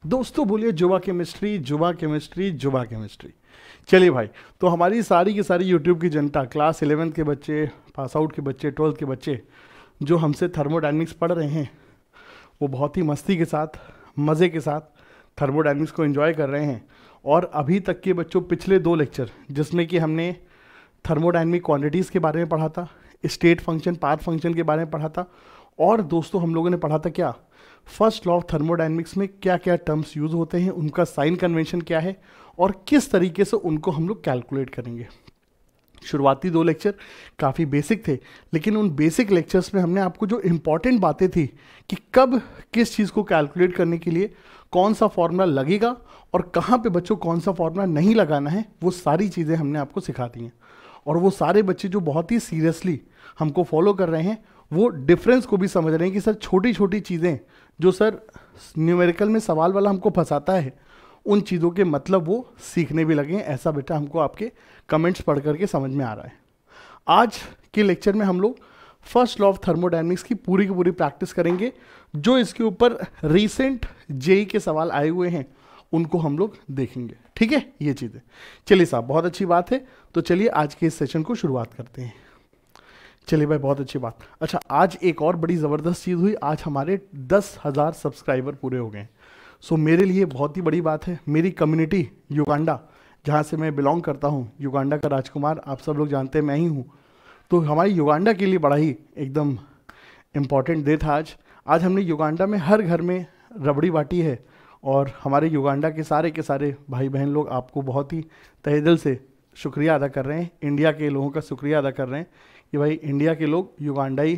दोस्तों बोलिए जुबा केमिस्ट्री, जुबा केमिस्ट्री, जुबा केमिस्ट्री। चलिए भाई, तो हमारी सारी की सारी यूट्यूब की जनता, क्लास 11th के बच्चे, पास आउट के बच्चे, 12th के बच्चे जो हमसे थर्मोडायनेमिक्स पढ़ रहे हैं, वो बहुत ही मस्ती के साथ, मज़े के साथ थर्मोडायनेमिक्स को एंजॉय कर रहे हैं। और अभी तक के बच्चों पिछले 2 लेक्चर जिसमें कि हमने थर्मोडायनेमिक क्वांटिटीज़ के बारे में पढ़ा था, स्टेट फंक्शन, पाथ फंक्शन के बारे में पढ़ा था, और दोस्तों हम लोगों ने पढ़ा था क्या, फर्स्ट लॉ ऑफ थर्मोडायनेमिक्स में क्या क्या टर्म्स यूज़ होते हैं, उनका साइन कन्वेंशन क्या है और किस तरीके से उनको हम लोग कैलकुलेट करेंगे। शुरुआती 2 लेक्चर काफ़ी बेसिक थे, लेकिन उन बेसिक लेक्चर्स में हमने आपको जो इम्पॉर्टेंट बातें थी कि कब किस चीज़ को कैलकुलेट करने के लिए कौन सा फॉर्मूला लगेगा और कहाँ पे बच्चों कौन सा फॉर्मूला नहीं लगाना है, वो सारी चीज़ें हमने आपको सिखा दी हैं। और वो सारे बच्चे जो बहुत ही सीरियसली हमको फॉलो कर रहे हैं, वो डिफरेंस को भी समझ रहे हैं कि सर छोटी छोटी चीज़ें जो सर न्यूमेरिकल में सवाल वाला हमको फंसाता है, उन चीज़ों के मतलब वो सीखने भी लगे हैं। ऐसा बेटा हमको आपके कमेंट्स पढ़ करके समझ में आ रहा है। आज के लेक्चर में हम लोग फर्स्ट लॉ ऑफ थर्मोडायनेमिक्स की पूरी प्रैक्टिस करेंगे। जो इसके ऊपर रीसेंट जेई के सवाल आए हुए हैं उनको हम लोग देखेंगे, ठीक है। ये चीज़ें चलिए साहब, बहुत अच्छी बात है। तो चलिए आज के इस सेशन को शुरुआत करते हैं। चलिए भाई, बहुत अच्छी बात। अच्छा, आज एक और बड़ी ज़बरदस्त चीज़ हुई, आज हमारे 10,000 सब्सक्राइबर पूरे हो गए। सो मेरे लिए बहुत ही बड़ी बात है। मेरी कम्युनिटी युगांडा, जहाँ से मैं बिलोंग करता हूँ, युगांडा का राजकुमार आप सब लोग जानते हैं मैं ही हूँ। तो हमारी युगांडा के लिए बड़ा ही एकदम इम्पॉर्टेंट डे था आज। आज हमने युगांडा में हर घर में रबड़ी बांटी है, और हमारे युगांडा के सारे भाई बहन लोग आपको बहुत ही तहे दिल से शुक्रिया अदा कर रहे हैं। इंडिया के लोगों का शुक्रिया अदा कर रहे हैं कि भाई इंडिया के लोग युगांडाई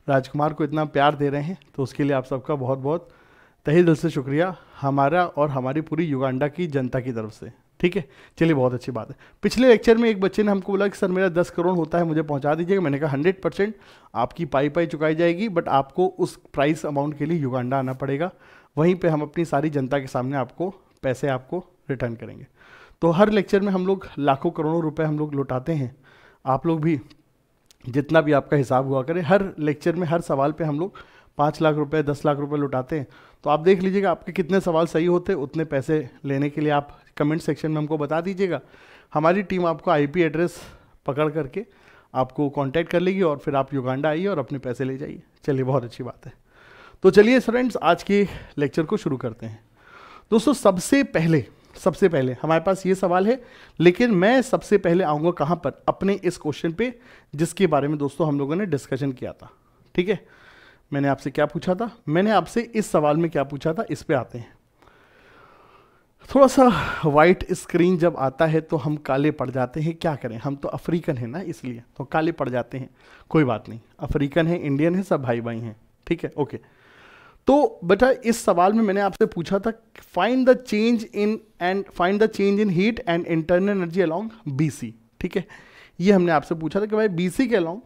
राजकुमार को इतना प्यार दे रहे हैं, तो उसके लिए आप सबका बहुत बहुत तहे दिल से शुक्रिया, हमारा और हमारी पूरी युगांडा की जनता की तरफ से, ठीक है। चलिए, बहुत अच्छी बात है। पिछले लेक्चर में एक बच्चे ने हमको बोला कि सर मेरा 10 करोड़ होता है, मुझे पहुंचा दीजिएगा। मैंने कहा 100% आपकी पाई चुकाई जाएगी, बट आपको उस प्राइस अमाउंट के लिए युगांडा आना पड़ेगा। वहीं पे हम अपनी सारी जनता के सामने आपको पैसे आपको रिटर्न करेंगे। तो हर लेक्चर में हम लोग लाखों करोड़ों रुपए हम लोग लौटाते हैं। आप लोग भी जितना भी आपका हिसाब हुआ करें, हर लेक्चर में हर सवाल पे हम लोग 5 लाख रुपए, 10 लाख रुपए लौटाते हैं। तो आप देख लीजिएगा आपके कितने सवाल सही होते हैं, उतने पैसे लेने के लिए आप कमेंट सेक्शन में हमको बता दीजिएगा। हमारी टीम आपको आईपी एड्रेस पकड़ करके आपको कांटेक्ट कर लेगी और फिर आप युगांडा आइए और अपने पैसे ले जाइए। चलिए, बहुत अच्छी बात है। तो चलिए फ्रेंड्स, आज के लेक्चर को शुरू करते हैं। दोस्तों, सबसे पहले हमारे पास ये सवाल है, लेकिन मैं सबसे पहले आऊँगा कहाँ पर, अपने इस क्वेश्चन पे जिसके बारे में दोस्तों हम लोगों ने डिस्कशन किया था, ठीक है। मैंने आपसे क्या पूछा था, मैंने आपसे इस सवाल में क्या पूछा था, इस पे आते हैं। थोड़ा सा वाइट स्क्रीन जब आता है तो हम काले पड़ जाते हैं, क्या करें, हम तो अफ्रीकन है ना, इसलिए तो काले पड़ जाते हैं। कोई बात नहीं, अफ्रीकन है, इंडियन है, सब भाई भाई हैं, ठीक है, ओके। तो बेटा इस सवाल में मैंने आपसे पूछा था find the change in heat and internal energy along BC, ठीक है। ये हमने आपसे पूछा था कि भाई बीसी के अलोंग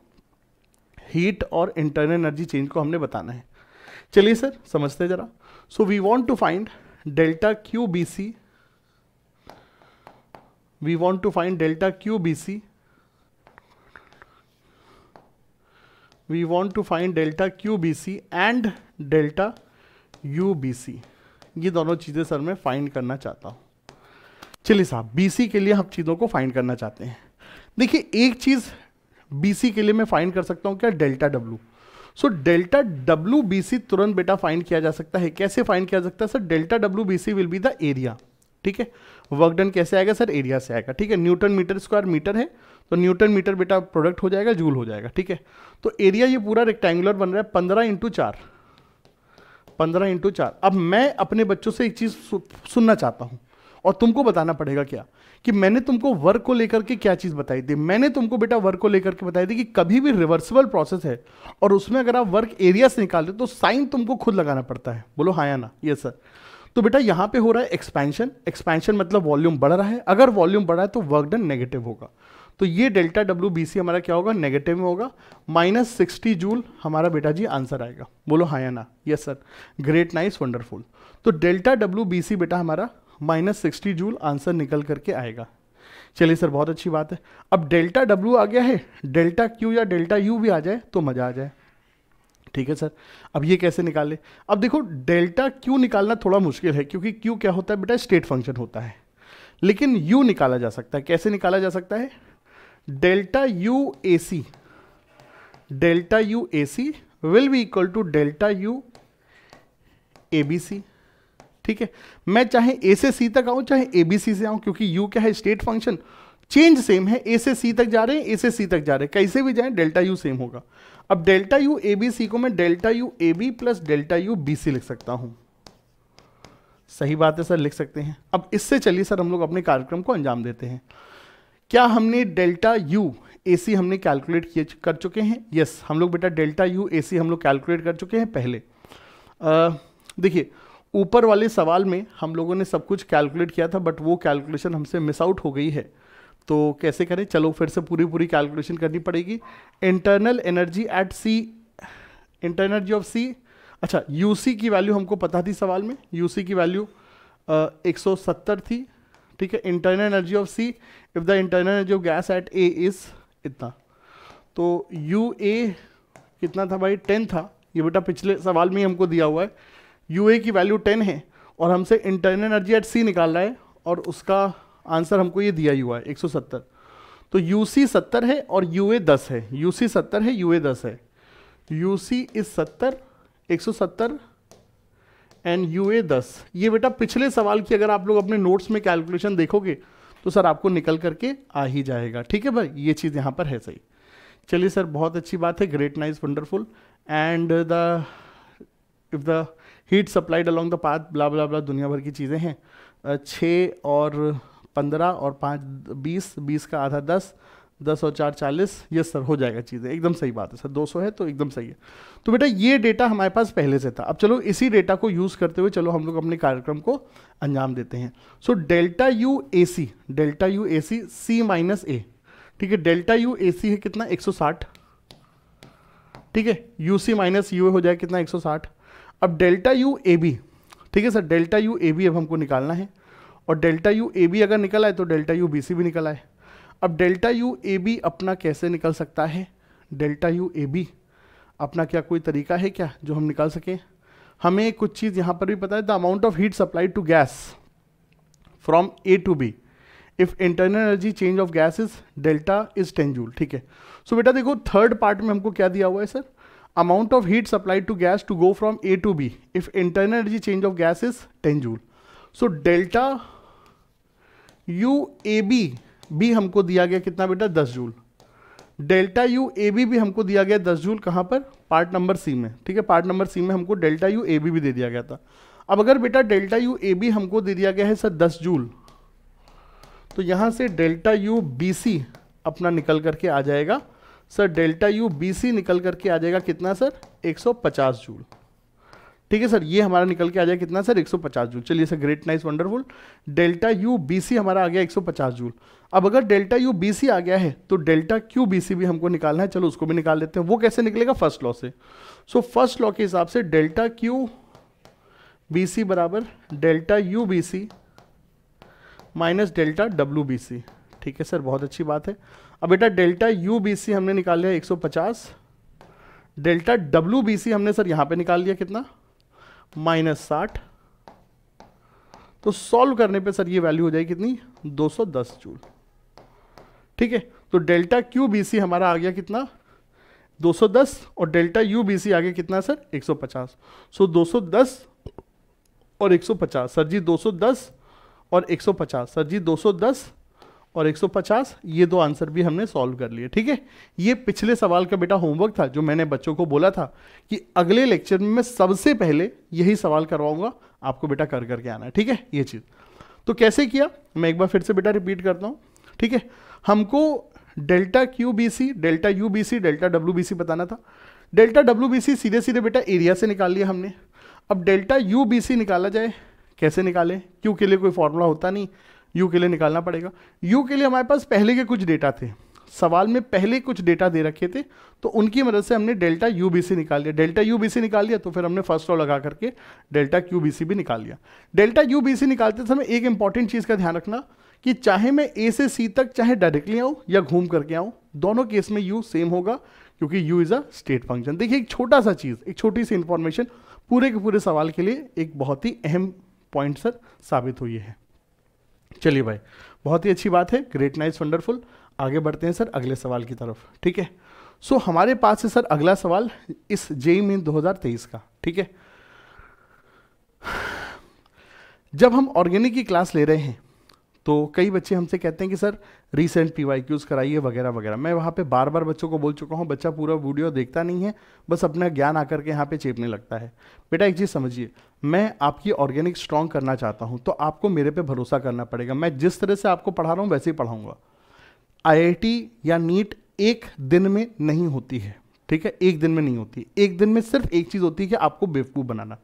हीट और इंटरनल एनर्जी चेंज को हमने बताना है। चलिए सर, समझते हैं जरा। So we want to find delta Q BC, we want to find delta Q BC, we want to find delta QBC and delta UBC। ये दोनों चीज़ें सर मैं फाइंड करना चाहता हूँ। चलिए साहब, BC के लिए हम चीज़ों को फाइंड करना चाहते हैं। देखिए, एक चीज़ BC के लिए मैं फाइंड कर सकता हूँ क्या, delta W। So delta WBC तुरंत बेटा फाइंड किया जा सकता है। कैसे फाइंड किया सकता है sir, delta WBC will be the area, ठीक है। वर्क डन कैसे आएगा सर, एरिया से आएगा, ठीक है। न्यूटन मीटर स्क्वायर मीटर है, तो न्यूटन मीटर बेटा प्रोडक्ट हो जाएगा, जूल हो जाएगा, ठीक है। तो एरिया ये पूरा रेक्टेंगुलर बन रहा है 15x4, 15x4। अब मैं अपने बच्चों से एक चीज़ सुनना चाहता हूँ, और तुमको बताना पड़ेगा क्या, कि मैंने तुमको वर्क को लेकर के क्या चीज़ बताई थी। मैंने तुमको बेटा वर्क को लेकर के बताई थी कि कभी भी रिवर्सिबल प्रोसेस है और उसमें अगर आप वर्क एरिया से निकालते हो तो साइन तुमको खुद लगाना पड़ता है। बोलो हाँ या ना, यस सर। तो बेटा यहाँ पे हो रहा है एक्सपेंशन, एक्सपेंशन मतलब वॉल्यूम बढ़ रहा है। अगर वॉल्यूम बढ़ा है तो वर्क डन नेगेटिव होगा। तो ये डेल्टा WBC हमारा क्या होगा, नेगेटिव में होगा। -60 जूल हमारा बेटा जी आंसर आएगा। बोलो हाँ या ना, yes sir, great, nice, wonderful. तो डेल्टा WBC बेटा हमारा -60 जूल आंसर निकल करके आएगा। चलिए सर, बहुत अच्छी बात है। अब डेल्टा W आ गया है, डेल्टा Q या डेल्टा U भी आ जाए तो मजा आ जाए, ठीक है सर। अब ये कैसे निकाले? अब देखो डेल्टा क्यू निकालना थोड़ा मुश्किल है, क्योंकि क्यू क्या होता है बेटा, स्टेट फंक्शन होता है, लेकिन यू निकाला जा सकता है। कैसे निकाला जा सकता है? Delta U A C, delta U A C will be equal to delta U A B C. ठीक है, मैं चाहे ए से सी तक आऊं चाहे ए बी सी से आऊं, क्योंकि यू क्या है, स्टेट फंक्शन, चेंज सेम है, ए से सी तक जा रहे हैं, ए से सी तक जा रहे हैं, कैसे भी जाएं डेल्टा यू सेम होगा। अब delta U A B C को मैं delta U A B plus delta U B C लिख सकता हूं। सही बात है सर, लिख सकते हैं। अब इससे चलिए सर हम लोग अपने कार्यक्रम को अंजाम देते हैं। क्या हमने डेल्टा यू ए सी हमने कैलकुलेट कर चुके हैं? यस, हम लोग बेटा डेल्टा यू ए सी हम लोग कैलकुलेट कर चुके हैं पहले। देखिए ऊपर वाले सवाल में हम लोगों ने सब कुछ कैलकुलेट किया था, बट वो कैलकुलेशन हमसे मिस आउट हो गई है, तो कैसे करें? चलो फिर से पूरी कैलकुलेशन करनी पड़ेगी। Internal energy at C, internal energy of C, अच्छा यूसी की वैल्यू हमको पता थी सवाल में, यूसी की वैल्यू 170 थी। ठीक है, internal energy of see if the internal energy of gas at A is इतना, तो यू ए कितना था भाई? 10 था। ये बेटा पिछले सवाल में ही हमको दिया हुआ है, यू ए की वैल्यू 10 है और हमसे इंटरनल एनर्जी एट सी निकालना है, और उसका आंसर हमको ये दिया ही हुआ है 170। तो यू सी 70 है और यू ए 10 है, यू सी 70 है, यू ए 10 है, U C is 70, 170 and U A 10। ये बेटा पिछले सवाल की अगर आप लोग अपने नोट्स में कैलकुलेशन देखोगे तो सर आपको निकल करके आ ही जाएगा। ठीक है भाई, ये चीज़ यहाँ पर है सही। चलिए सर, बहुत अच्छी बात है, great, nice, wonderful. And the if the heat supplied along the path blah blah blah, दुनिया भर की चीज़ें हैं। 6 और 15 और 5 20, 20 का आधा 10, 10 और 4 40। यस सर, हो जाएगा चीज़ें, एकदम सही बात है सर, 200 है तो एकदम सही है। तो बेटा ये डेटा हमारे पास पहले से था। अब चलो इसी डेटा को यूज़ करते हुए चलो हम लोग अपने कार्यक्रम को अंजाम देते हैं। सो delta U A C, delta U A C C minus ए। ठीक है, डेल्टा यू ए सी है कितना? 160। ठीक है, यू सी माइनस यू हो जाए कितना? 160। अब डेल्टा यू ए बी, ठीक है sir, delta U A B अब हमको निकालना है, और डेल्टा यू ए बी अगर निकला है तो डेल्टा यू बी सी भी निकला है। अब डेल्टा यू ए बी अपना कैसे निकल सकता है? डेल्टा यू ए बी अपना क्या कोई तरीका है क्या जो हम निकाल सकें? हमें कुछ चीज़ यहाँ पर भी पता है, the amount of heat supplied to gas from A to B if internal energy change of gas is delta is 10 joule. ठीक है, सो बेटा देखो थर्ड पार्ट में हमको क्या दिया हुआ है sir? Amount of heat supplied to gas to go from A to B if internal energy change of gas is 10 joule. So delta U A B हमको दिया गया कितना बेटा? 10 joule. Delta U A B भी हमको दिया गया 10 joule, कहाँ पर? पार्ट नंबर सी में। ठीक है, पार्ट नंबर सी में हमको डेल्टा यू ए बी भी दे दिया गया था। अब अगर बेटा डेल्टा यू ए बी हमको दे दिया गया है सर 10 जूल, तो यहाँ से डेल्टा यू बी सी अपना निकल करके आ जाएगा sir, delta U B C निकल करके आ जाएगा कितना सर? 150 जूल। ठीक है सर, ये हमारा निकल के आ जाएगा कितना सर? 150 जूल। चलिए sir, great, nice, wonderful. Delta U B C हमारा आ गया 150 जूल। अब अगर डेल्टा यू बी सी आ गया है तो डेल्टा क्यू बी सी भी हमको निकालना है। चलो उसको भी निकाल लेते हैं। वो कैसे निकलेगा? फर्स्ट लॉ से। सो फर्स्ट लॉ के हिसाब से डेल्टा क्यू बी सी बराबर delta U B C minus delta W B C. ठीक है सर, बहुत अच्छी बात है। अब बेटा डेल्टा यू बी सी हमने निकाल लिया 150, डेल्टा डब्ल्यू बी सी हमने सर यहाँ पे निकाल लिया कितना? -60। तो सॉल्व करने पे सर ये वैल्यू हो जाएगी कितनी? 210 जूल। ठीक है, तो डेल्टा क्यू बी सी हमारा आ गया कितना? 210, और डेल्टा यू बी सी आ गया कितना सर? 150। सो 210 और 150 सर जी, 210 और 150 सर जी, 210 और 150, ये दो आंसर भी हमने सॉल्व कर लिए। ठीक है, ये पिछले सवाल का बेटा होमवर्क था जो मैंने बच्चों को बोला था कि अगले लेक्चर में मैं सबसे पहले यही सवाल करवाऊंगा, आपको बेटा कर करके आना है। ठीक है, ये चीज़ तो कैसे किया मैं एक बार फिर से बेटा रिपीट करता हूँ। ठीक है, हमको delta Q B C, delta U B C, delta W B C बताना था। डेल्टा डब्ल्यू बी सी सीधे सीधे बेटा एरिया से निकाल लिया हमने। अब डेल्टा यू बी सी निकाला जाए, कैसे निकालें? क्यू के लिए कोई फॉर्मूला होता नहीं, यू के लिए निकालना पड़ेगा। यू के लिए हमारे पास पहले के कुछ डेटा थे, सवाल में पहले कुछ डेटा दे रखे थे, तो उनकी मदद से हमने डेल्टा यू बी सी निकाल लिया। डेल्टा यू बी सी निकाल लिया तो फिर हमने फर्स्ट लॉ लगा करके डेल्टा क्यू बी सी भी निकाल लिया। डेल्टा यू बी सी निकालते समय एक इंपॉर्टेंट चीज़ का ध्यान रखना कि चाहे मैं ए से सी तक चाहे डायरेक्टली आऊँ या घूम करके आऊँ, दोनों केस में यू सेम होगा। क्योंकि u is a state function. देखिए एक छोटा सा चीज़, एक छोटी सी इंफॉर्मेशन पूरे के पूरे सवाल के लिए एक बहुत ही अहम पॉइंट सर साबित हुई है। चलिए भाई, बहुत ही अच्छी बात है, ग्रेट, नाइस, वंडरफुल। आगे बढ़ते हैं सर अगले सवाल की तरफ, ठीक है। सो हमारे पास है सर अगला सवाल इस जेईई मेन 2023 का, ठीक है। जब हम ऑर्गेनिक की क्लास ले रहे हैं तो कई बच्चे हमसे कहते हैं कि सर रीसेंट पीवाईक्यूज कराइए वगैरह वगैरह। मैं वहाँ पे बार बार बच्चों को बोल चुका हूँ, बच्चा पूरा वीडियो देखता नहीं है, बस अपना ज्ञान आकर के यहाँ पे चेपने लगता है। बेटा एक चीज़ समझिए, मैं आपकी ऑर्गेनिक स्ट्रॉन्ग करना चाहता हूँ तो आपको मेरे पे भरोसा करना पड़ेगा। मैं जिस तरह से आपको पढ़ा रहा हूँ वैसे ही पढ़ाऊँगा। IIT या नीट एक दिन में नहीं होती है, ठीक है, एक दिन में नहीं होती। एक दिन में सिर्फ एक चीज़ होती है कि आपको बेवकूफ़ बनाना।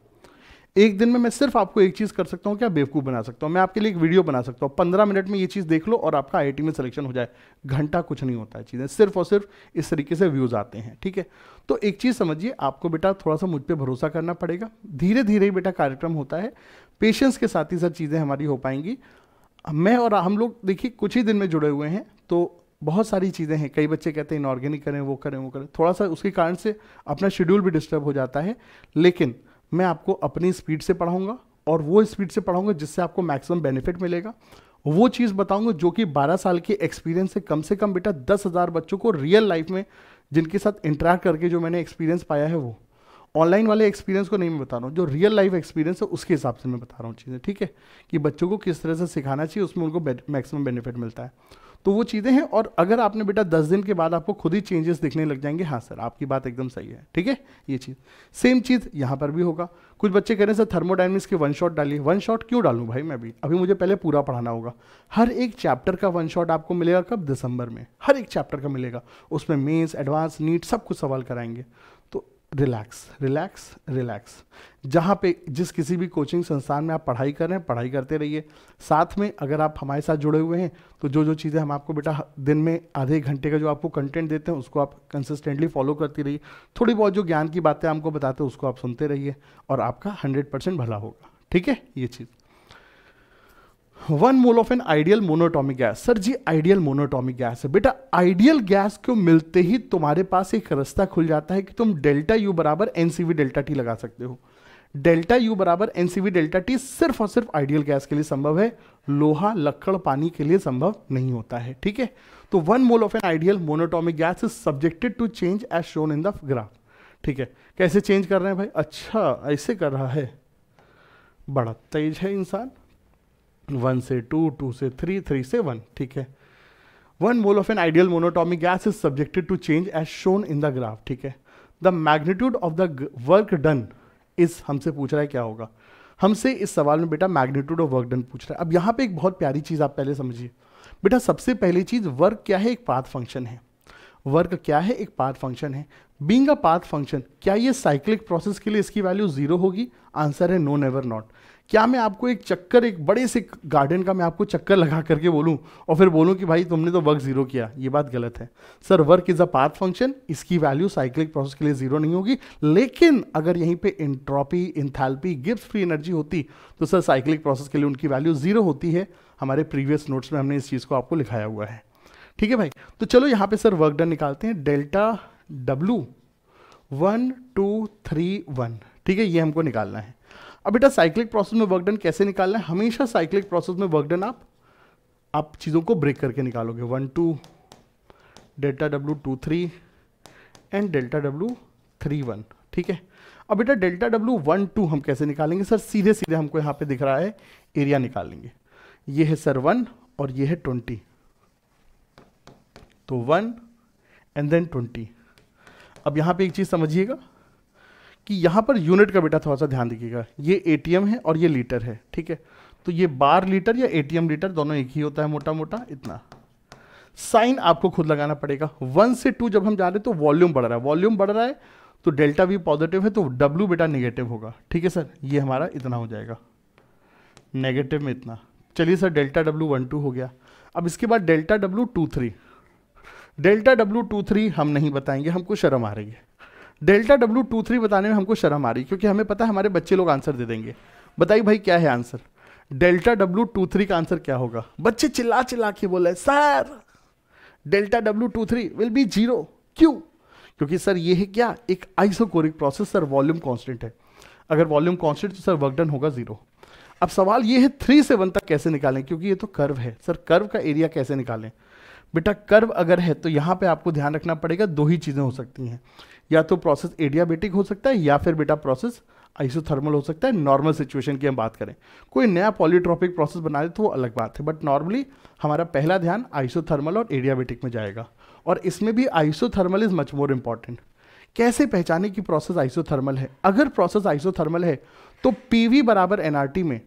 एक दिन में मैं सिर्फ आपको एक चीज़ कर सकता हूँ, क्या बेवकूफ़ बना सकता हूँ। मैं आपके लिए एक वीडियो बना सकता हूँ, 15 मिनट में ये चीज़ देख लो और आपका IIT में सिलेक्शन हो जाए। घंटा कुछ नहीं होता है, चीज़ें सिर्फ और सिर्फ इस तरीके से व्यूज़ आते हैं, ठीक है। तो एक चीज़ समझिए, आपको बेटा थोड़ा सा मुझ पर भरोसा करना पड़ेगा। धीरे धीरे ही बेटा कार्यक्रम होता है, पेशेंस के साथ ही सर चीज़ें हमारी हो पाएंगी। मैं और हम लोग देखिए कुछ ही दिन में जुड़े हुए हैं, तो बहुत सारी चीज़ें हैं। कई बच्चे कहते हैं इनऑर्गेनिक करें, वो करें, वो करें, थोड़ा सा उसके कारण से अपना शेड्यूल भी डिस्टर्ब हो जाता है। लेकिन मैं आपको अपनी स्पीड से पढ़ाऊंगा और वो स्पीड से पढ़ाऊंगा जिससे आपको मैक्सिमम बेनिफिट मिलेगा। वो चीज़ बताऊंगा जो कि 12 साल के एक्सपीरियंस से कम बेटा 10,000 बच्चों को रियल लाइफ में जिनके साथ इंटरेक्ट करके जो मैंने एक्सपीरियंस पाया है, वो ऑनलाइन वाले एक्सपीरियंस को नहीं मैं बता रहा हूँ, जो रियल लाइफ एक्सपीरियंस है उसके हिसाब से मैं बता रहा हूँ चीज़ें, ठीक है, कि बच्चों को किस तरह से सिखाना चाहिए, उसमें उनको मैक्सिमम बेनिफिट मिलता है। तो वो चीज़ें हैं। और अगर आपने बेटा 10 दिन के बाद आपको खुद ही चेंजेस दिखने लग जाएंगे, हाँ सर आपकी बात एकदम सही है, ठीक है। ये चीज़ सेम चीज़ यहाँ पर भी होगा। कुछ बच्चे कह रहे हैं सर थर्मोडायनेमिक्स के वन शॉट डालिए। वन शॉट क्यों डालूँ भाई, मैं भी अभी मुझे पहले पूरा पढ़ाना होगा। हर एक चैप्टर का वन शॉट आपको मिलेगा कब, दिसंबर में, हर एक चैप्टर का मिलेगा। उसमें मेंस, एडवांस, नीट सब कुछ सवाल कराएंगे। तो रिलैक्स रिलैक्स रिलैक्स। जहाँ पे जिस किसी भी कोचिंग संस्थान में आप पढ़ाई कर रहे हैं, पढ़ाई करते रहिए। साथ में अगर आप हमारे साथ जुड़े हुए हैं तो जो जो चीज़ें हम आपको बेटा दिन में आधे घंटे का जो आपको कंटेंट देते हैं उसको आप कंसिस्टेंटली फॉलो करती रहिए। थोड़ी बहुत जो ज्ञान की बातें हमको बताते हैं उसको आप सुनते रहिए और आपका 100% भला होगा, ठीक है। ये चीज़ 1 mole of an ideal monatomic gas. Sir ji ideal monatomic gas है बेटा। आइडियल गैस को मिलते ही तुम्हारे पास एक रास्ता खुल जाता है कि तुम डेल्टा यू बराबर NCV डेल्टा टी लगा सकते हो। डेल्टा यू बराबर NCV डेल्टा टी सिर्फ और सिर्फ आइडियल गैस के लिए संभव है, लोहा, लक्कड़, पानी के लिए संभव नहीं होता है, ठीक है। तो 1 mole of an ideal monatomic gas is subjected to change as shown in the graph, ठीक है। कैसे चेंज कर रहे हैं भाई, अच्छा ऐसे कर रहा है, बड़ा तेज है इंसान। 1 से 2, 2 से 3, 3 से 1, ठीक है। 1 mole of an ideal monatomic gas is subjected to change as shown in the graph, ठीक है। The magnitude of the work done इस हमसे पूछ रहा है क्या होगा। हमसे इस सवाल में बेटा मैग्नीट्यूड ऑफ वर्क डन पूछ रहा है। अब यहाँ पे एक बहुत प्यारी चीज़ आप पहले समझिए बेटा। सबसे पहली चीज़, वर्क क्या है, एक पाथ फंक्शन है। वर्क क्या है, एक पाथ फंक्शन है। बीइंग अ पाथ फंक्शन, क्या ये साइक्लिक प्रोसेस के लिए इसकी वैल्यू 0 होगी? आंसर है नो, नेवर, नॉट। क्या मैं आपको एक चक्कर, एक बड़े से गार्डन का मैं आपको चक्कर लगा करके बोलूं और फिर बोलूं कि भाई तुमने तो वर्क 0 किया? ये बात गलत है sir. Work is a path function, इसकी वैल्यू साइक्लिक प्रोसेस के लिए 0 नहीं होगी। लेकिन अगर यहीं पे entropy, enthalpy, Gibbs free energy होती तो सर साइक्लिक प्रोसेस के लिए उनकी वैल्यू 0 होती है। हमारे प्रीवियस नोट्स में हमने इस चीज़ को आपको लिखाया हुआ है, ठीक है भाई। तो चलो यहाँ पे सर वर्क डन निकालते हैं। डेल्टा W 1 2 3 1, ठीक है, ये हमको निकालना है। अब बेटा साइक्लिक प्रोसेस में वर्क डन कैसे निकालना है? हमेशा साइक्लिक प्रोसेस में वर्क डन आप चीज़ों को ब्रेक करके निकालोगे। 1 2, delta W 2 3 and delta W 3 1, ठीक है। अब बेटा डेल्टा W 1 2 हम कैसे निकालेंगे सर? सीधे सीधे हमको यहाँ पे दिख रहा है, एरिया निकालेंगे। ये है सर 1 और ये है 20, तो 1 एंड देन 20। अब यहाँ पे एक चीज़ समझिएगा कि यहाँ पर यूनिट का बेटा थोड़ा सा ध्यान दीजिएगा। ये ATM है और ये लीटर है, ठीक है। तो ये बार लीटर या ATM लीटर दोनों एक ही होता है, मोटा मोटा इतना। साइन आपको खुद लगाना पड़ेगा। 1 से 2 जब हम जा रहे हैं तो वॉल्यूम बढ़ रहा है, वॉल्यूम बढ़ रहा है तो डेल्टा V पॉजिटिव है तो W बेटा नेगेटिव होगा, ठीक है सर। ये हमारा इतना हो जाएगा, नेगेटिव में इतना। चलिए सर डेल्टा W 1 2 हो गया। अब इसके बाद डेल्टा W 2 3, डेल्टा W 2 3 हम नहीं बताएंगे, हमको शर्म आ रही है। डेल्टा W 2 3 बताने में हमको शर्म आ रही है क्योंकि हमें पता है हमारे बच्चे लोग आंसर दे देंगे। बताइए भाई क्या है आंसर? डेल्टा W 2 3 का आंसर क्या होगा? बच्चे चिल्ला चिल्ला के बोले sir delta W 2 3 will be 0। क्यों? क्योंकि सर ये है क्या, एक isochoric process, sir volume constant है, अगर वॉल्यूम कांस्टेंट तो सर वर्क डन होगा 0। अब सवाल ये है 3 से 1 तक कैसे निकालें, क्योंकि ये तो कर्व है, सर कर्व का एरिया कैसे निकालें। बेटा कर्व अगर है तो यहाँ पे आपको ध्यान रखना पड़ेगा, दो ही चीज़ें हो सकती हैं, या तो प्रोसेस एडियाबेटिक हो सकता है या फिर बेटा प्रोसेस आइसोथर्मल हो सकता है। नॉर्मल सिचुएशन की हम बात करें, कोई नया पॉलीट्रॉपिक प्रोसेस बना दे तो वो अलग बात है, बट नॉर्मली हमारा पहला ध्यान आइसोथर्मल और एडियाबेटिक में जाएगा, और इसमें भी isothermal is much more important. कैसे पहचाने कि प्रोसेस आइसोथर्मल है? अगर प्रोसेस आइसोथर्मल है तो पीवी बराबर एनआरटी में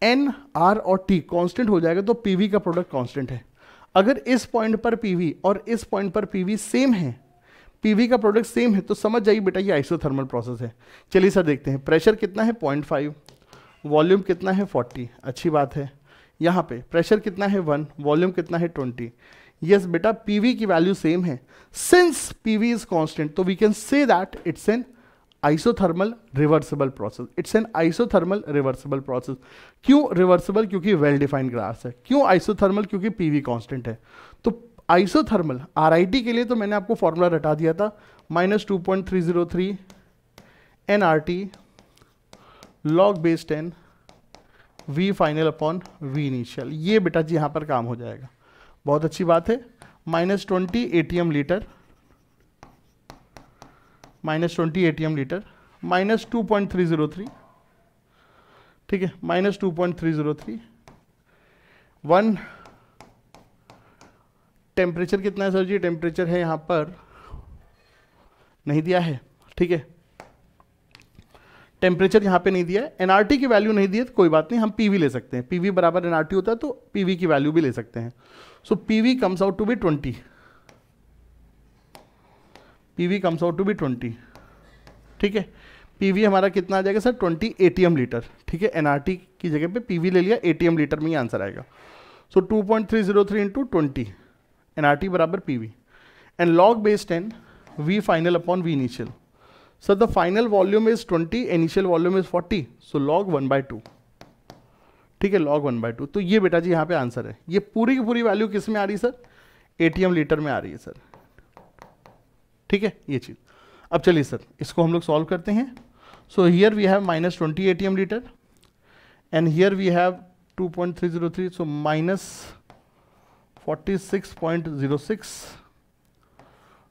एन, आर और टी कांस्टेंट हो जाएगा, तो पीवी का प्रोडक्ट कांस्टेंट है। अगर इस पॉइंट पर पीवी और इस पॉइंट पर पीवी सेम है, पीवी का प्रोडक्ट सेम है, तो समझ जाइए बेटा ये आइसोथर्मल प्रोसेस है। चलिए सर देखते हैं, प्रेशर कितना है 0.5, वॉल्यूम कितना है 40, अच्छी बात है। यहाँ पे प्रेशर कितना है 1, वॉल्यूम कितना है 20। यस बेटा पीवी की वैल्यू सेम है, सिंस पीवी इज कांस्टेंट तो we can say that it's an isothermal reversible process, it's an isothermal reversible process. क्यों रिवर्सिबल? क्योंकि वेल डिफाइंड ग्राफ है। क्यों आइसोथर्मल? क्योंकि पीवी कांस्टेंट है। तो आइसोथर्मल आरआईटी के लिए तो मैंने आपको फॉर्मूला रटा दिया था, -2.303 NRT log base 10 V final upon V initial. ये बेटा जी यहाँ पर काम हो जाएगा, बहुत अच्छी बात है। -20 एटीएम लीटर, -20 एटीएम लीटर, -2.303, ठीक है, -2.303। 1 टेम्परेचर कितना है सर जी? टेम्परेचर है यहाँ पर, नहीं दिया है, ठीक है, टेम्परेचर यहाँ पे नहीं दिया है। एनआरटी की वैल्यू नहीं दी है तो कोई बात नहीं, हम पीवी ले सकते हैं, पीवी बराबर एनआरटी होता है तो पीवी की वैल्यू भी ले सकते हैं। So PV comes out to be 20, PV comes out to be 20, ठीक है। पीवी हमारा कितना आ जाएगा सर? 20 एटीएम लीटर, ठीक है। एनआरटी की जगह पे पीवी ले लिया, एटीएम लीटर में ही आंसर आएगा। सो 2.303 इंटू 20, एनआरटी बराबर PV, and log base 10 V final upon V initial. Sir the final volume is 20, initial volume is 40, so log 1/2, ठीक है, log 1/2। तो ये बेटा जी यहाँ पे आंसर है। ये पूरी की पूरी वैल्यू किस में आ रही है सर? एटीएम लीटर में आ रही है सर, ठीक है, ये चीज़। अब चलिए सर इसको हम लोग सॉल्व करते हैं। So here we have -20 ATM litre and here we have 2.303, so -46.06,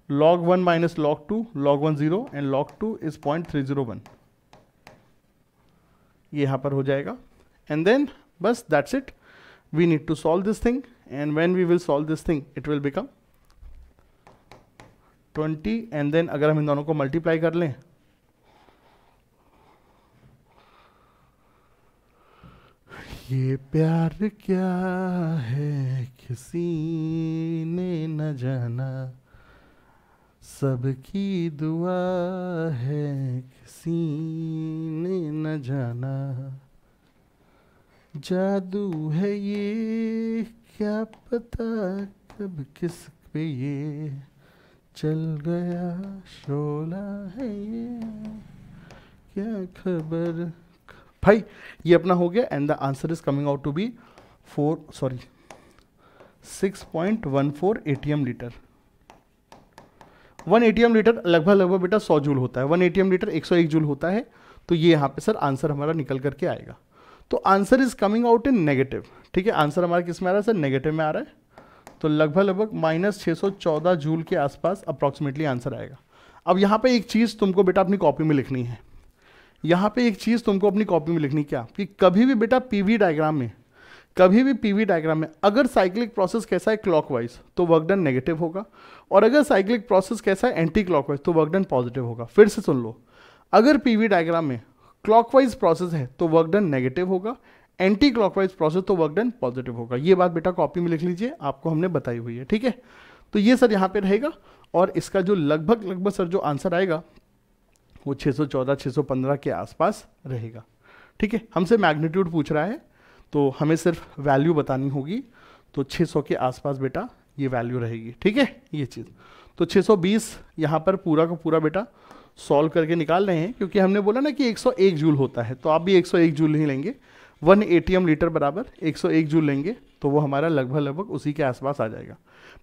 log 1 minus log 2, log 1 0 and log 2 is 0.301, ये यहाँ पर हो जाएगा। एंड देन बस that's it, we need to solve this thing, and when we will solve this thing it will become 20, and then अगर हम इन दोनों को मल्टीप्लाई कर लें ये प्यार क्या है किसी ने न जाना, सबकी दुआ है किसी ने न जाना, जादू है ये क्या पता कब किस पे ये चल गया, शोला है ये क्या खबर। भाई ये अपना हो गया, and the answer is coming out to be 6.14 ATM litre. 1 ATM litre लगभग बेटा 100 जूल होता है, 1 एटीएम लीटर 101 जूल होता है। तो ये यहाँ पे सर आंसर हमारा निकल करके आएगा। तो answer is coming out in negative, ठीक है, आंसर हमारा किस में आ रहा है सर? नेगेटिव में आ रहा है। तो लगभग -614 जूल के आसपास अप्रॉक्सीमेटली आंसर आएगा। अब यहाँ पे एक चीज़ तुमको बेटा अपनी कॉपी में लिखनी है, यहाँ पे एक चीज़ तुमको अपनी कॉपी में लिखनी, क्या कि कभी भी बेटा पीवी डायग्राम में अगर साइक्लिक प्रोसेस कैसा है क्लॉकवाइज तो वर्क डन नेगेटिव होगा, और अगर साइक्लिक प्रोसेस कैसा है एंटी क्लॉकवाइज तो वर्क डन पॉजिटिव होगा। फिर से सुन लो, अगर पीवी डायग्राम में क्लॉकवाइज प्रोसेस है तो वर्क डन नेगेटिव होगा, एंटी क्लॉकवाइज प्रोसेस तो वर्क डन पॉजिटिव होगा। ये बात बेटा कॉपी में लिख लीजिए, आपको हमने बताई हुई है, ठीक है। तो ये सर यहाँ पे रहेगा, और इसका जो लगभग सर जो आंसर आएगा वो 614-615 के आसपास रहेगा, ठीक है। हमसे मैग्नीट्यूड पूछ रहा है तो हमें सिर्फ वैल्यू बतानी होगी, तो 600 के आसपास बेटा ये वैल्यू रहेगी, ठीक है, ये चीज़। तो 620 यहाँ पर पूरा का पूरा बेटा सॉल्व करके निकाल रहे हैं, क्योंकि हमने बोला ना कि 101 जूल होता है, तो आप भी 101 जूल ही लेंगे। 1 ATM लीटर बराबर 101 जूल लेंगे तो वो हमारा लगभग उसी के आसपास आ जाएगा।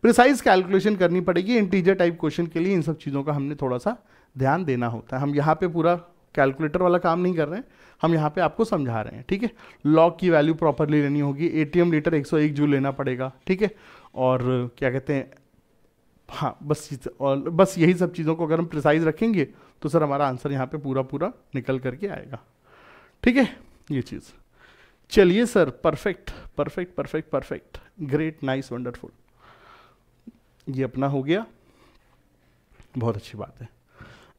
प्रिसाइज कैलकुलेशन करनी पड़ेगी इंटीजर टाइप क्वेश्चन के लिए, इन सब चीज़ों का हमने थोड़ा सा ध्यान देना होता है। हम यहाँ पे पूरा कैलकुलेटर वाला काम नहीं कर रहे हैं, हम यहाँ पे आपको समझा रहे हैं, ठीक है। लॉग की वैल्यू प्रॉपरली लेनी होगी, ATM लीटर 101 जूल लेना पड़ेगा, ठीक है। और क्या कहते हैं, हाँ बस यही सब चीज़ों को अगर हम प्रिसाइज रखेंगे तो सर हमारा आंसर यहाँ पे पूरा निकल करके आएगा, ठीक है। ये चीज़, चलिए sir, perfect, great, nice, wonderful, ये अपना हो गया, बहुत अच्छी बात है।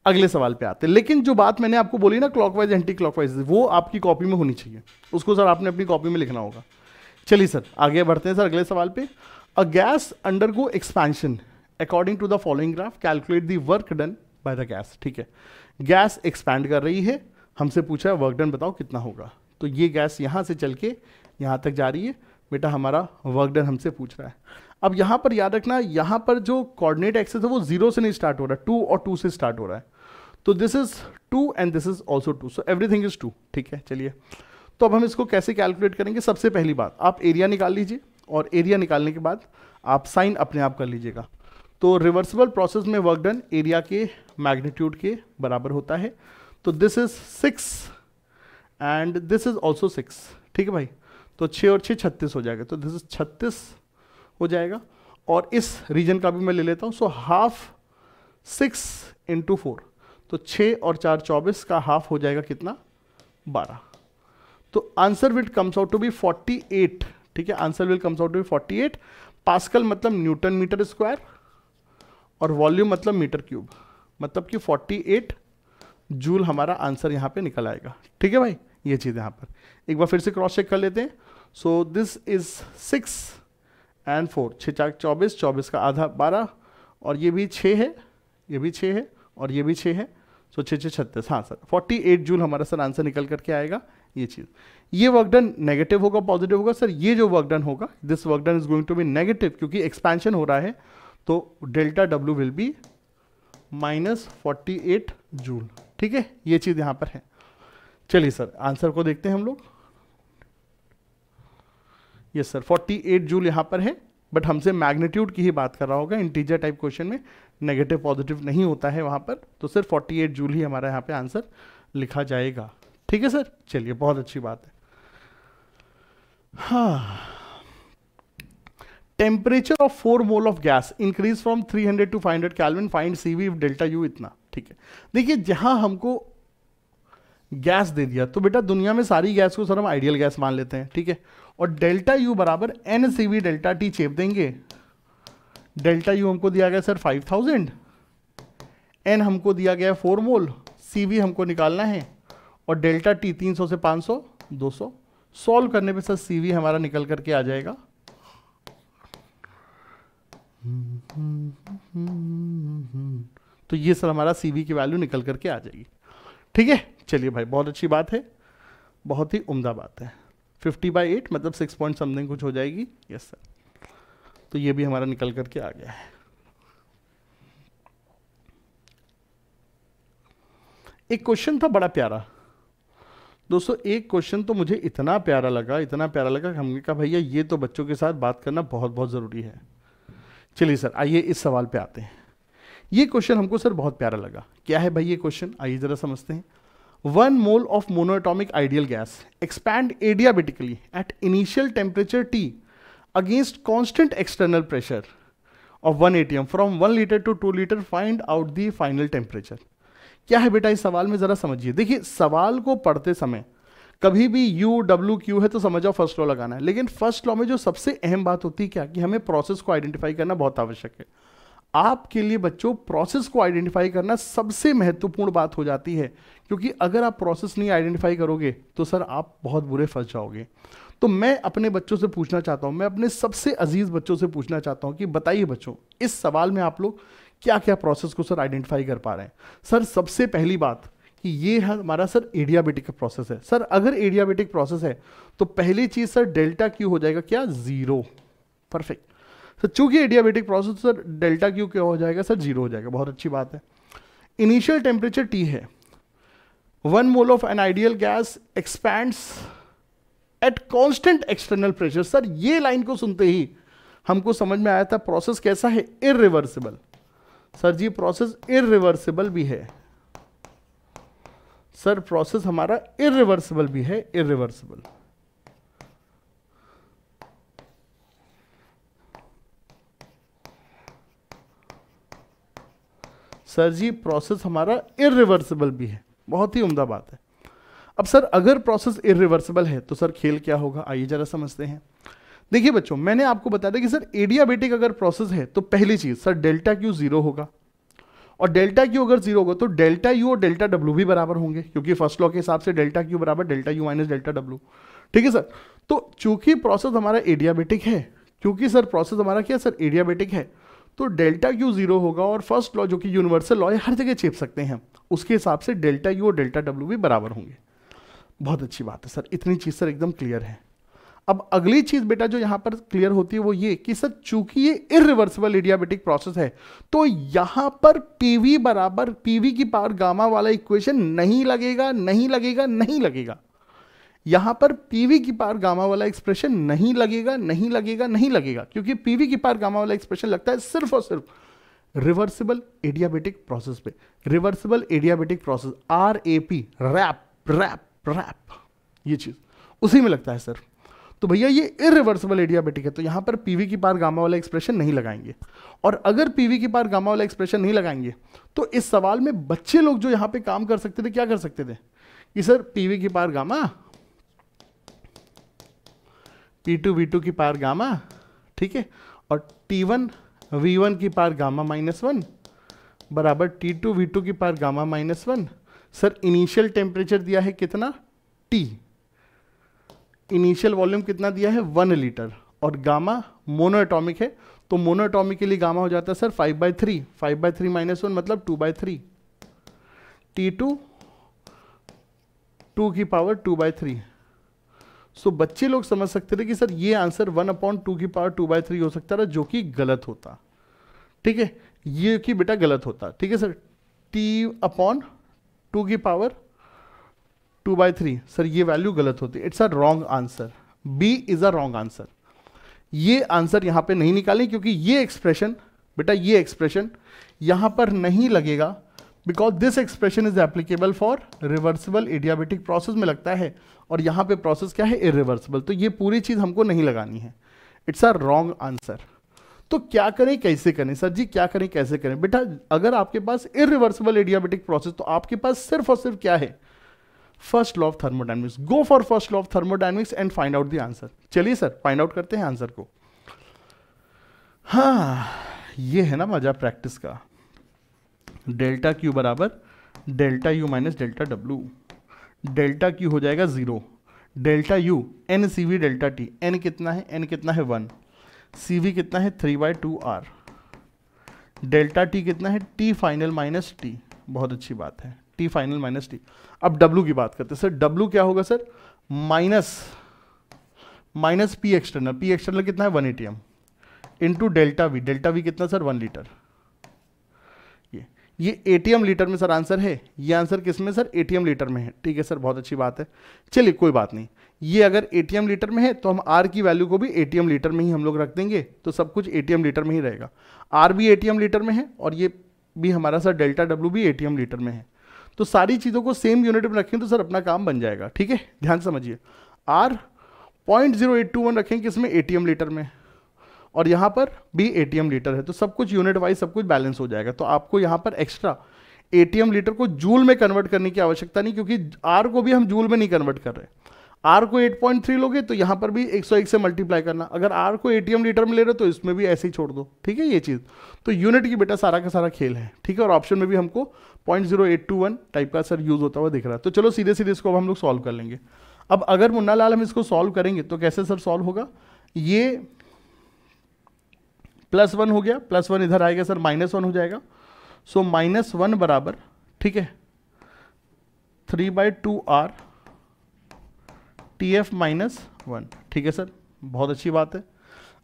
अगले सवाल पे आते हैं। लेकिन जो बात मैंने आपको बोली ना क्लॉकवाइज एंटी क्लॉकवाइज, वो आपकी कॉपी में होनी चाहिए, उसको सर आपने अपनी कॉपी में लिखना होगा। चलिए सर आगे बढ़ते हैं सर अगले सवाल पे। A gas undergo expansion according to the following graph, calculate the work done by the gas, ठीक है। गैस एक्सपैंड कर रही है, हमसे पूछा है वर्क डन बताओ कितना होगा। तो ये गैस यहाँ से चल के यहाँ तक जा रही है, बेटा हमारा वर्क डन हमसे पूछ रहा है। अब यहाँ पर याद रखना, यहाँ पर जो कोऑर्डिनेट एक्सेस है वो 0 से नहीं स्टार्ट हो रहा है, 2 और 2 से स्टार्ट हो रहा है। तो this is 2 and this is also 2, so everything is 2, ठीक है। चलिए तो अब हम इसको कैसे कैलकुलेट करेंगे। सबसे पहली बात आप एरिया निकाल लीजिए, और एरिया निकालने के बाद आप साइन अपने आप कर लीजिएगा। तो रिवर्सिबल प्रोसेस में वर्क डन एरिया के मैग्नीट्यूड के बराबर होता है। तो this is 6 and this is also 6, ठीक है भाई। तो 6 और 6 36 हो जाएगा, तो दिस इज 36 हो जाएगा। और इस रीजन का भी मैं ले लेता हूँ, सो हाफ 6 इंटू 4, तो 6 और 4 24 का हाफ हो जाएगा कितना, 12। तो answer will comes out to be 48, ठीक है। Answer will comes out to be 48। Pascal मतलब न्यूटन मीटर स्क्वायर, और वॉल्यूम मतलब मीटर क्यूब, मतलब कि 48 जूल हमारा आंसर यहाँ पे निकल आएगा, ठीक है भाई। ये चीज़ यहाँ पर एक बार फिर से क्रॉस चेक कर लेते हैं। सो दिस इज 6 एंड 4, 6 4 24, 24 का आधा 12, और ये भी 6 है, ये भी 6 है, और ये भी 6 है। सो 6 6 36, हाँ सर 48 जूल हमारा सर आंसर निकल करके आएगा। ये चीज़, ये वर्क डन नेगेटिव होगा पॉजिटिव होगा सर, ये जो वर्क डन होगा this work done is going to be negative, क्योंकि एक्सपेंशन हो रहा है। तो delta W will be -48 joule, ठीक है। ये चीज़ यहाँ पर है। चलिए सर आंसर को देखते हैं हम लोग। यस सर 48 जूल यहाँ पर है, बट हमसे मैग्नीट्यूड की ही बात कर रहा होगा। इंटीजर टाइप क्वेश्चन में नेगेटिव पॉजिटिव नहीं होता है वहाँ पर, तो सिर्फ 48 जूल ही हमारा यहाँ पे आंसर लिखा जाएगा, ठीक है सर। चलिए बहुत अच्छी बात है। हाँ, temperature of 4 mole of gas increase from 300 to 500 kelvin, find CV delta U इतना, ठीक है। देखिए जहां हमको गैस दे दिया तो बेटा दुनिया में सारी गैस को सर हम आइडियल गैस मान लेते हैं, ठीक है। और डेल्टा U बराबर NCV डेल्टा T चेप देंगे। डेल्टा U हमको दिया गया सर 5000, N हमको दिया गया 4 मोल, CV हमको निकालना है, और डेल्टा T 300 से 500 200। सॉल्व करने पे सर CV हमारा निकल करके आ जाएगा तो ये सर हमारा CV की वैल्यू निकल करके आ जाएगी, ठीक है। चलिए भाई बहुत अच्छी बात है, बहुत ही उम्दा बात है। 50/8 मतलब 6 पॉइंट समथिंग कुछ हो जाएगी। यस सर, तो ये भी हमारा निकल करके आ गया है। एक क्वेश्चन था बड़ा प्यारा दोस्तों, एक क्वेश्चन तो मुझे इतना प्यारा लगा कि हमने कहा भैया ये तो बच्चों के साथ बात करना बहुत बहुत ज़रूरी है। चलिए सर आइए इस सवाल पे आते हैं। ये क्वेश्चन हमको सर बहुत प्यारा लगा। क्या है भाई ये क्वेश्चन, आइए जरा समझते हैं। 1 mole of monoatomic ideal gas expand adiabatically at initial temperature T against constant external pressure of 1 ATM from 1 litre to 2 litre, find out the final temperature. क्या है बेटा इस सवाल में, जरा समझिए। देखिए सवाल को पढ़ते समय कभी भी U/W/Q है तो समझ आओ फर्स्ट लॉ लगाना है, लेकिन फर्स्ट लॉ में जो सबसे अहम बात होती है क्या, कि हमें प्रोसेस को आइडेंटिफाई करना बहुत आवश्यक है। आपके लिए बच्चों प्रोसेस को आइडेंटिफाई करना सबसे महत्वपूर्ण बात हो जाती है, क्योंकि अगर आप प्रोसेस नहीं आइडेंटिफाई करोगे तो सर आप बहुत बुरे फंस जाओगे। तो मैं अपने बच्चों से पूछना चाहता हूं, मैं अपने सबसे अजीज बच्चों से पूछना चाहता हूं कि बताइए बच्चों इस सवाल में आप लोग क्या क्या प्रोसेस को सर आइडेंटिफाई कर पा रहे हैं। सर सबसे पहली बात कि ये है हमारा सर एडियाबेटिक प्रोसेस है। सर अगर एडियाबेटिक प्रोसेस है तो पहली चीज सर डेल्टा क्यू हो जाएगा क्या, 0। परफेक्ट सर, चूंकि adiabatic process sir delta Q क्या हो जाएगा सर, 0 हो जाएगा। बहुत अच्छी बात है। इनिशियल टेम्परेचर T है, 1 mole of an ideal gas expands at constant external pressure. Sir ये लाइन को सुनते ही हमको समझ में आया था प्रोसेस कैसा है, इररिवर्सिबल। सर जी प्रोसेस इररिवर्सिबल भी है, सर प्रोसेस हमारा इररिवर्सिबल भी है, इररिवर्सिबल। सर जी प्रोसेस हमारा इररिवर्सिबल भी है, बहुत ही उम्दा बात है। अब सर अगर प्रोसेस इररिवर्सिबल है तो सर खेल क्या होगा, आइए जरा समझते हैं। देखिए बच्चों, मैंने आपको बताया था कि सर एडियाबेटिक अगर प्रोसेस है तो पहली चीज सर डेल्टा क्यू जीरो होगा, और डेल्टा क्यू अगर जीरो होगा तो डेल्टा यू और डेल्टा डब्ल्यू भी बराबर होंगे, क्योंकि फर्स्ट लॉ के हिसाब से डेल्टा क्यू बराबर delta U minus delta W. ठीक है सर, तो चूंकि प्रोसेस हमारा एडियाबेटिक है, क्योंकि सर प्रोसेस हमारा क्या सर एडियाबेटिक है, तो डेल्टा क्यू जीरो होगा, और फर्स्ट लॉ जो कि यूनिवर्सल लॉ है हर जगह चेप सकते हैं, उसके हिसाब से डेल्टा यू और डेल्टा डब्ल्यू भी बराबर होंगे। बहुत अच्छी बात है सर, इतनी चीज सर एकदम क्लियर है। अब अगली चीज बेटा जो यहां पर क्लियर होती है वो ये कि सर चूंकि ये इररिवर्सिबल एडियाबेटिक प्रोसेस है तो यहां पर पीवी बराबर पीवी की पावर गामा वाला इक्वेशन नहीं लगेगा, नहीं लगेगा, नहीं लगेगा। यहां पर पीवी की पावर गामा वाला एक्सप्रेशन नहीं लगेगा, नहीं लगेगा, नहीं लगेगा, क्योंकि पीवी की पावर गामा वाला एक्सप्रेशन लगता है सिर्फ और सिर्फ रिवर्सिबल एडियाबेटिक प्रोसेस पे। Reversible adiabatic process, RAP, rap rap rap, ये चीज उसी में लगता है सर। तो भैया ये इररिवर्सिबल एडियाबेटिक है, तो यहां पर पीवी की पावर गामा वाला एक्सप्रेशन नहीं लगाएंगे। और अगर पीवी की पावर गामा वाला एक्सप्रेशन नहीं लगाएंगे तो इस सवाल में बच्चे लोग जो यहां पे काम कर सकते थे, क्या कर सकते थे कि सर पीवी की पावर गामा, P2 V2 की पावर गामा, ठीक है, और T1 V1 की पावर गामा -1 बराबर T2 V2 की power gamma -1। Sir initial temperature दिया है कितना, T, इनिशियल वॉल्यूम कितना दिया है 1 लीटर, और गामा मोनो एटॉमिक है, तो मोनो एटॉमिक के लिए गामा हो जाता है सर 5/3, 5/3 -1 मतलब 2/3, T2 2 की पावर 2/3। सो बच्चे लोग समझ सकते थे कि सर ये आंसर 1/2 की पावर 2/3 हो सकता था, जो कि गलत होता। ठीक है, ये कि बेटा गलत होता। ठीक है सर, T/2 की पावर 2/3, सर ये वैल्यू गलत होती है, it's a wrong answer, B is a wrong answer. ये आंसर यहां पे नहीं निकालें, क्योंकि ये एक्सप्रेशन बेटा, ये एक्सप्रेशन यहां पर नहीं लगेगा, because this expression is applicable for reversible adiabatic process में लगता है, और यहां पे प्रोसेस क्या है इररिवर्सिबल, तो ये पूरी चीज हमको नहीं लगानी है, इट्स अ रॉन्ग आंसर। तो क्या करें, कैसे करें सर जी, क्या करें, कैसे करें बेटा? अगर आपके पास इररिवर्सिबल एडियाबेटिक प्रोसेस, तो आपके पास सिर्फ और सिर्फ क्या है, first law of thermodynamics. Go for first law of thermodynamics and find out the answer. चलिए सर फाइंड आउट करते हैं आंसर को। हाँ, ये है ना मजा प्रैक्टिस का। डेल्टा क्यू बराबर delta U minus delta W. Delta Q हो जाएगा 0, delta U N C V delta T, N कितना है, एन कितना है 1, सी वी कितना है 3/2r, डेल्टा टी कितना है, टी फाइनल माइनस टी। बहुत अच्छी बात है, टी फाइनल माइनस टी। अब डब्ल्यू की बात करते हैं सर, डब्ल्यू क्या होगा sir, minus P external, P external कितना है 1 ATM into delta we, delta V कितना सर 1 लीटर। ये ATM लीटर में सर आंसर है, ये आंसर किस में सर, ATM लीटर में है। ठीक है सर, बहुत अच्छी बात है। चलिए कोई बात नहीं, ये अगर ATM लीटर में है तो हम R की वैल्यू को भी ATM लीटर में ही हम लोग रख देंगे, तो सब कुछ ATM लीटर में ही रहेगा। R भी ATM लीटर में है, और ये भी हमारा सर डेल्टा W भी ATM लीटर में है, तो सारी चीज़ों को सेम यूनिट में रखें तो सर अपना काम बन जाएगा। ठीक है, ध्यान समझिए, R 0.0821 रखें किसमें, ATM लीटर में, और यहाँ पर भी ATM लीटर है, तो सब कुछ यूनिट वाइज सब कुछ बैलेंस हो जाएगा। तो आपको यहाँ पर एक्स्ट्रा ATM लीटर को जूल में कन्वर्ट करने की आवश्यकता नहीं, क्योंकि R को भी हम जूल में नहीं कन्वर्ट कर रहे। R को 8.3 लोगे तो यहाँ पर भी 101 से मल्टीप्लाई करना, अगर R को ATM लीटर में ले रहे हो तो इसमें भी ऐसे ही छोड़ दो। ठीक है, ये चीज़ तो यूनिट की बेटा सारा का सारा खेल है। ठीक है, और ऑप्शन में भी हमको 0.0821 टाइप का सर यूज होता हुआ दिख रहा है। तो चलो सीधे सीधे इसको अब हम लोग सॉल्व कर लेंगे। अब अगर मुन्ना लाल हम इसको सॉल्व करेंगे तो कैसे सर सॉल्व होगा, ये +1 हो गया, +1 इधर आएगा सर -1 हो जाएगा, सो -1 बराबर, ठीक है, 3/2r TF -1। ठीक है सर, बहुत अच्छी बात है।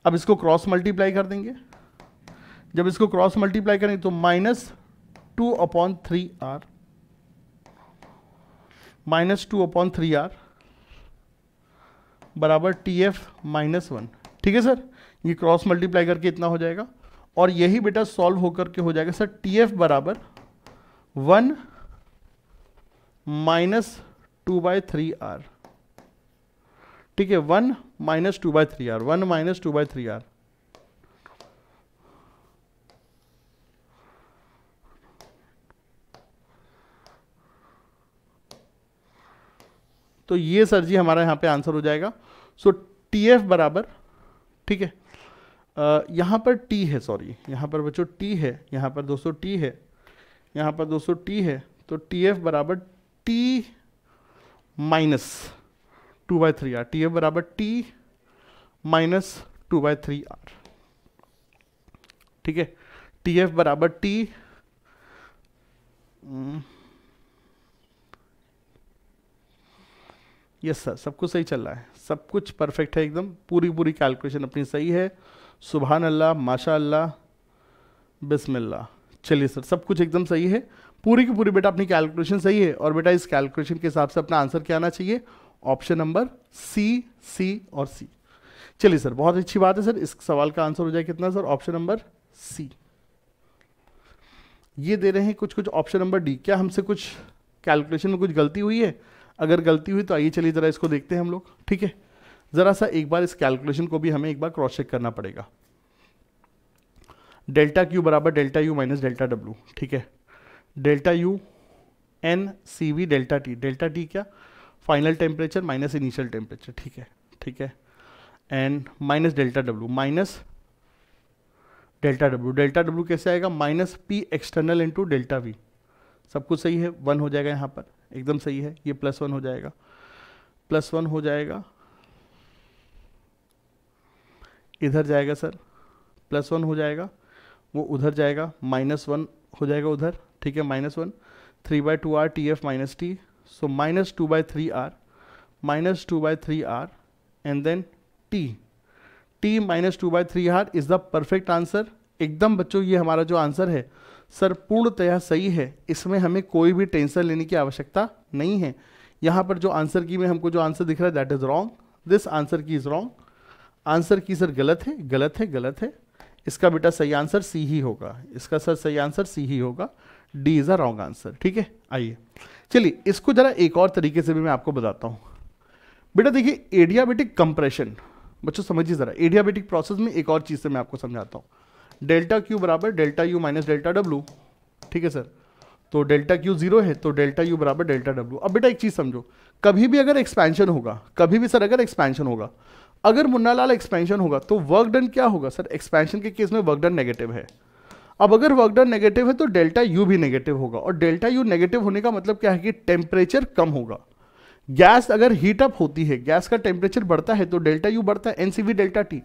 अब इसको क्रॉस मल्टीप्लाई कर देंगे, जब इसको क्रॉस मल्टीप्लाई करेंगे तो -2/3r, -2/3r बराबर टी एफ माइनस 1, ठीक है सर, ये क्रॉस मल्टीप्लाई करके इतना हो जाएगा, और यही बेटा सॉल्व होकर के हो जाएगा सर टी एफ बराबर 1 माइनस 2/3r, ठीक है, 1 माइनस 2/3r, 1 माइनस 2/3r। तो ये सर जी हमारा यहाँ पे आंसर हो जाएगा। सो टी एफ बराबर, ठीक है, यहाँ पर टी है, सॉरी यहाँ पर बच्चों टी है, यहाँ पर दोस्तों टी है, यहाँ पर दोस्तों टी है, तो टी एफ बराबर T minus 2/3r, T F बराबर टी माइनस 2/3r, ठीक है, टी एफ बराबर टी यस सर, सब कुछ सही चल रहा है, सब कुछ परफेक्ट है एकदम, पूरी कैलकुलेशन अपनी सही है। सुभान अल्लाह, माशा अल्लाह, बिस्मिल्लाह। चलिए सर, सब कुछ एकदम सही है, पूरी की पूरी बेटा अपनी कैलकुलेशन सही है, और बेटा इस कैलकुलेशन के हिसाब से अपना आंसर क्या आना चाहिए, ऑप्शन नंबर सी, सी और सी। चलिए सर, बहुत अच्छी बात है सर, इस सवाल का आंसर हो जाए कितना सर, ऑप्शन नंबर सी। ये दे रहे हैं कुछ ऑप्शन नंबर डी, क्या हमसे कुछ कैलकुलेशन में कुछ गलती हुई है? अगर गलती हुई तो आइए चलिए ज़रा इसको देखते हैं हम लोग, ठीक है। ज़रा सा एक बार इस कैलकुलेशन को भी हमें एक बार क्रॉस चेक करना पड़ेगा। डेल्टा क्यू बराबर delta U minus delta W, ठीक है, delta U N C V delta T क्या, final temperature minus initial temperature, ठीक है, ठीक है, and minus delta W minus delta W कैसे आएगा, minus P external into delta V. सब कुछ सही है, 1 हो जाएगा यहाँ पर, एकदम सही है, ये +1 हो जाएगा, +1 हो जाएगा, इधर जाएगा सर, +1 हो जाएगा, वो उधर जाएगा, -1 हो जाएगा उधर, ठीक है, -1, 3/2r T F minus T, so minus 2/3r and then T minus 2/3r is the perfect answer. एकदम बच्चों ये हमारा जो आंसर है सर पूर्णतया सही है, इसमें हमें कोई भी टेंशन लेने की आवश्यकता नहीं है। यहाँ पर जो आंसर की में हमको जो आंसर दिख रहा है that is wrong, this answer की इज रॉन्ग, आंसर की सर गलत है, गलत है, गलत है, इसका बेटा सही आंसर सी ही होगा, इसका सर सही आंसर सी ही होगा, D is a wrong answer, ठीक है। आइए चलिए इसको जरा एक और तरीके से भी मैं आपको बताता हूँ। बेटा देखिए एडियाबेटिक कंप्रेशन, बच्चों समझिए जरा, एडियाबेटिक प्रोसेस में एक और चीज़ से मैं आपको समझाता हूँ। डेल्टा क्यू बराबर delta U minus delta W, ठीक है सर, तो डेल्टा क्यू 0 है तो डेल्टा यू बराबर डेल्टा डब्ल्यू। अब बेटा एक चीज़ समझो, कभी भी अगर एक्सपेंशन होगा, कभी भी सर अगर एक्सपेंशन होगा, अगर मुन्ना लाल एक्सपेंशन होगा तो वर्क डन क्या होगा सर, एक्सपेंशन के केस में वर्क डन नेगेटिव है। अब अगर वर्क डन नेगेटिव है तो डेल्टा यू भी नेगेटिव होगा, और डेल्टा यू नेगेटिव होने का मतलब क्या है कि टेम्परेचर कम होगा। गैस अगर हीट अप होती है, गैस का टेम्परेचर बढ़ता है तो डेल्टा यू बढ़ता है, एनसीवी डेल्टा टी,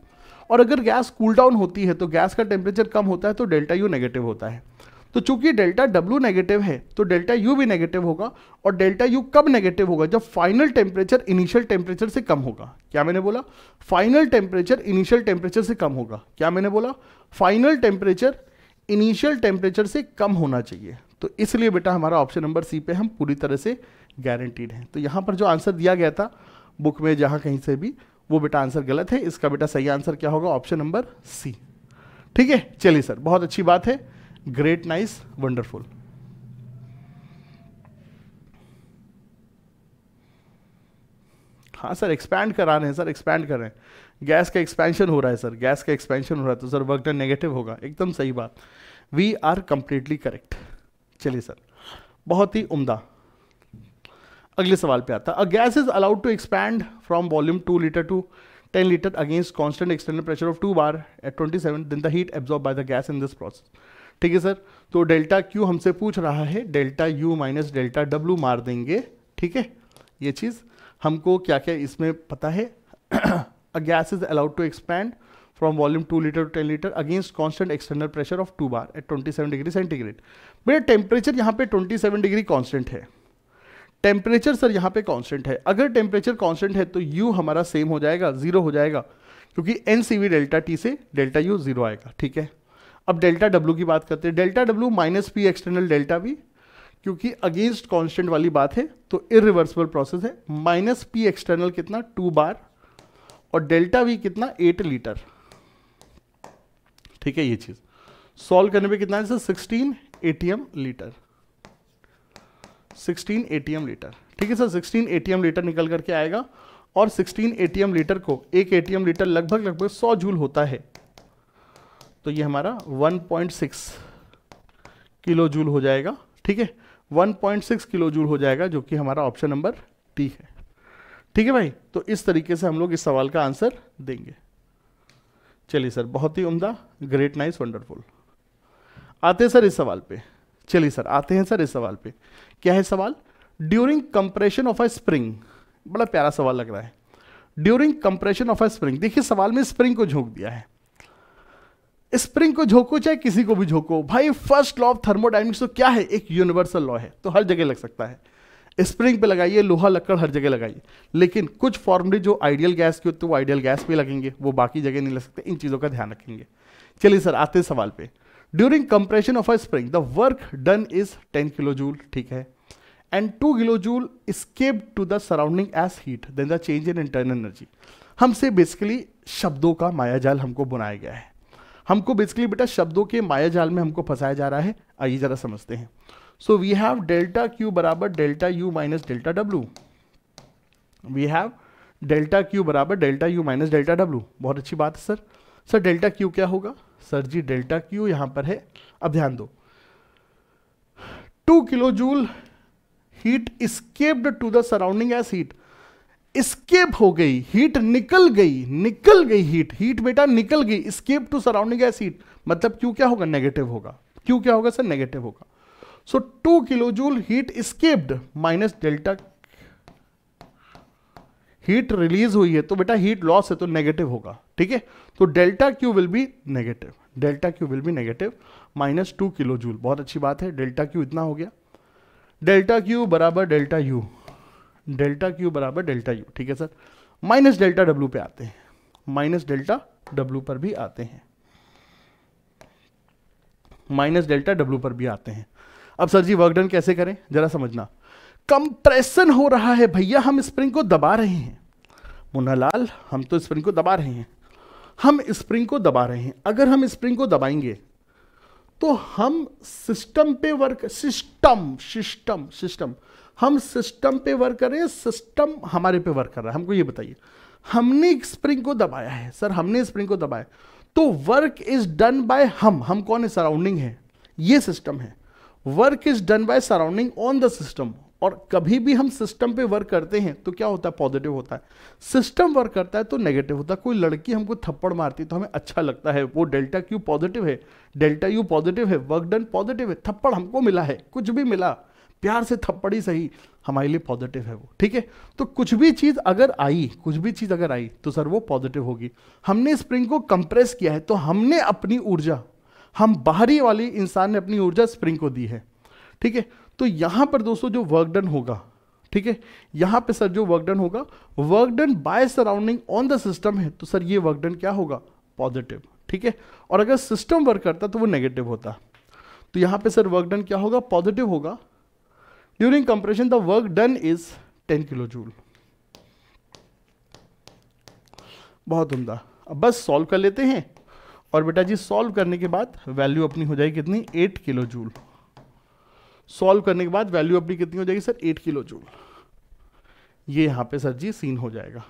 और अगर गैस कूल डाउन होती है तो गैस का टेम्परेचर कम होता है तो डेल्टा यू नेगेटिव होता है। तो चूंकि डेल्टा डब्ल्यू नेगेटिव है तो डेल्टा यू भी नेगेटिव होगा, और डेल्टा यू कब नेगेटिव होगा, जब फाइनल टेम्परेचर इनिशियल टेम्परेचर से कम होगा। क्या मैंने बोला, फाइनल टेम्परेचर इनिशियल टेम्परेचर से कम होगा। क्या मैंने बोला, फाइनल टेम्परेचर इनिशियल टेम्परेचर से कम होना चाहिए। तो इसलिए बेटा हमारा ऑप्शन नंबर सी पे हम पूरी तरह से गारंटीड हैं। तो यहाँ पर जो आंसर दिया गया था बुक में जहाँ कहीं से भी, वो बेटा आंसर गलत है, इसका बेटा सही आंसर क्या होगा, ऑप्शन नंबर सी, ठीक है। चलिए सर, बहुत अच्छी बात है, ग्रेट, नाइस, वंडरफुल। हाँ सर एक्सपैंड करा रहे हैं सर, एक्सपैंड कर रहे हैं, गैस का एक्सपेंशन हो रहा है सर, गैस का एक्सपेंशन हो रहा है तो सर वर्क डन नेगेटिव होगा, एकदम सही बात, वी आर कंप्लीटली करेक्ट। चलिए सर, बहुत ही उम्दा। अगले सवाल पे आता है, a gas is allowed to expand from volume 2 litre to 10 litre against constant external pressure of 2 bar at 27, then the heat absorb by the gas in this process, ठीक है सर। तो डेल्टा क्यू हमसे पूछ रहा है, delta U minus delta W मार देंगे, ठीक है। ये चीज़ हमको क्या क्या इसमें पता है, a gas is allowed to expand from volume 2 litre to 10 litre against constant external pressure of 2 bar at 27 degree centigrade. मेरा टेम्परेचर यहाँ पे 27 डिग्री कांस्टेंट है, टेम्परेचर सर यहाँ पे कांस्टेंट है। अगर टेम्परेचर कांस्टेंट है तो यू हमारा सेम हो जाएगा, 0 हो जाएगा, क्योंकि N C V delta T से डेल्टा यू 0 आएगा, ठीक है। अब डेल्टा डब्ल्यू की बात करते हैं, delta W minus P external delta we, क्योंकि अगेंस्ट कांस्टेंट वाली बात है तो इरिवर्सिबल प्रोसेस है, माइनस पी एक्सटर्नल कितना 2 बार और डेल्टा वी कितना 8 लीटर। ठीक है, ये चीज सॉल्व करने पे कितना है sir 16 ATM litre, 16 ATM litre. ठीक है सर, 16 ATM लीटर निकल करके आएगा और 16 ATM लीटर को एक ATM लीटर लगभग 100 जूल होता है, तो ये हमारा 1.6 किलो जूल हो जाएगा। ठीक है, 1.6 किलो जूल हो जाएगा, जो कि हमारा ऑप्शन नंबर डी है। ठीक है भाई, तो इस तरीके से हम लोग इस सवाल का आंसर देंगे। चलिए सर, बहुत ही उम्दा, ग्रेट, नाइस, वंडरफुल। आते हैं सर इस सवाल पे। चलिए सर, आते हैं सर इस सवाल पे। क्या है सवाल? During compression of a spring, बड़ा प्यारा सवाल लग रहा है। During compression of a spring, देखिए सवाल में स्प्रिंग को झोंक दिया है। स्प्रिंग को झोंको चाहे किसी को भी झोंको, भाई फर्स्ट लॉ ऑफ थर्मोडायनेमिक्स तो क्या है, एक यूनिवर्सल लॉ है, तो हर जगह लग सकता है। स्प्रिंग पे लगाइए, लोहा लक्कड़ हर जगह लगाइए, लेकिन कुछ फॉर्मूले जो आइडियल गैस के होते हैं वो आइडियल गैस पे लगेंगे, वो बाकी जगह नहीं लग सकते। इन चीजों का ध्यान रखेंगे। चलिए सर, आते हैं सवाल पे। During compression of a spring the work done is 10 kilo joule. ठीक है, and 2 kilo joule escaped to the surrounding as heat, then the change in internal energy. हमसे बेसिकली शब्दों का मायाजाल हमको बुनाया गया है। हमको बेसिकली बेटा शब्दों के मायाजाल में हमको फंसाया जा रहा है। आइए जरा समझते हैं। So we have delta Q बराबर delta U minus delta W. We have delta Q बराबर delta U minus delta W. बहुत अच्छी बात है सर। सर डेल्टा क्यू क्या होगा? सर जी डेल्टा क्यू यहां पर है, अब ध्यान दो, 2 kilo joule heat escaped to the surrounding as heat. escape हो गई हीट, निकल गई हीट बेटा निकल गई, escape to surrounding as heat, मतलब क्यू क्या होगा? नेगेटिव होगा। क्यू क्या होगा सर? नेगेटिव होगा। सो 2 kilo joule heat escaped minus delta, heat release हुई है तो बेटा हीट लॉस है तो नेगेटिव होगा। ठीक है, तो delta Q will be negative, delta Q will be negative minus 2 kilo joule. बहुत अच्छी बात है, डेल्टा क्यू इतना हो गया। डेल्टा क्यू बराबर डेल्टा यू, डेल्टा क्यू बराबर डेल्टा यू। ठीक है सर, माइनस डेल्टा डब्ल्यू पे आते हैं, माइनस डेल्टा डब्ल्यू पर भी आते हैं, माइनस डेल्टा डब्ल्यू पर भी आते हैं। अब सर जी वर्क डन कैसे करें जरा समझना। कंप्रेशन हो रहा है भैया, हम स्प्रिंग को दबा रहे हैं। मुन्नालाल, हम तो स्प्रिंग को दबा रहे हैं, हम स्प्रिंग को दबा रहे हैं। अगर हम स्प्रिंग को दबाएंगे तो हम सिस्टम पे वर्क, सिस्टम हम सिस्टम पे वर्क कर रहे हैं, सिस्टम हमारे पे वर्क कर रहा है। हमको ये बताइए, हमने स्प्रिंग को दबाया है सर, हमने स्प्रिंग को दबाया तो वर्क इज डन बाय हम कौन है? सराउंडिंग है, ये सिस्टम है। Work is done by surrounding on the system. और कभी भी हम सिस्टम पे वर्क करते हैं तो क्या होता है? पॉजिटिव होता है। सिस्टम वर्क करता है तो नेगेटिव होता है। कोई लड़की हमको थप्पड़ मारती है तो हमें अच्छा लगता है, वो डेल्टा क्यू पॉजिटिव है, डेल्टा यू पॉजिटिव है, वर्क डन पॉजिटिव है, थप्पड़ हमको मिला है, कुछ भी मिला, प्यार से थप्पड़ ही सही, हमारे लिए पॉजिटिव है वो। ठीक है, तो कुछ भी चीज अगर आई तो सर वो पॉजिटिव होगी। हमने स्प्रिंग को कंप्रेस किया है तो हमने अपनी ऊर्जा, हम बाहरी वाली इंसान ने अपनी ऊर्जा स्प्रिंग को दी है। ठीक है, तो यहां पर दोस्तों जो वर्क डन होगा, ठीक है, यहां पे सर जो वर्क डन होगा, work done by surrounding on the system है, तो सर ये वर्क डन क्या होगा? पॉजिटिव। ठीक है, और अगर सिस्टम वर्क करता तो वो नेगेटिव होता, तो यहां पे सर वर्क डन क्या होगा? पॉजिटिव होगा। During compression the work done is 10 kilo joule. बहुत उम्दा। अब बस सॉल्व कर लेते हैं और बेटा जी सॉल्व करने के बाद वैल्यू अपनी हो जाएगी कितनी? 8 किलो जूल। सॉल्व करने के बाद वैल्यू अपनी कितनी हो जाएगी सर? 8 kilo joule. ये यहां पे सर जी सीन हो जाएगा।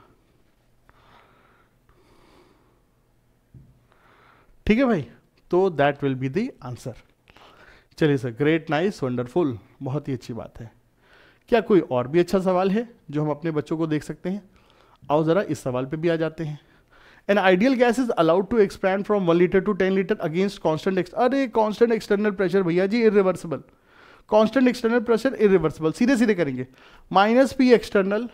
ठीक है भाई, तो that will be the answer. चलिए सर, ग्रेट, नाइस, वंडरफुल, बहुत ही अच्छी बात है। क्या कोई और भी अच्छा सवाल है जो हम अपने बच्चों को देख सकते हैं? आओ जरा इस सवाल पे भी आ जाते हैं। An ideal gas is allowed to expand from 1 litre to 10 litre against constant अरे कॉन्स्टेंट एक्सटर्नल प्रेशर भैया जी, irreversible. Constant external pressure irreversible, सीधे सीधे करेंगे। Minus P external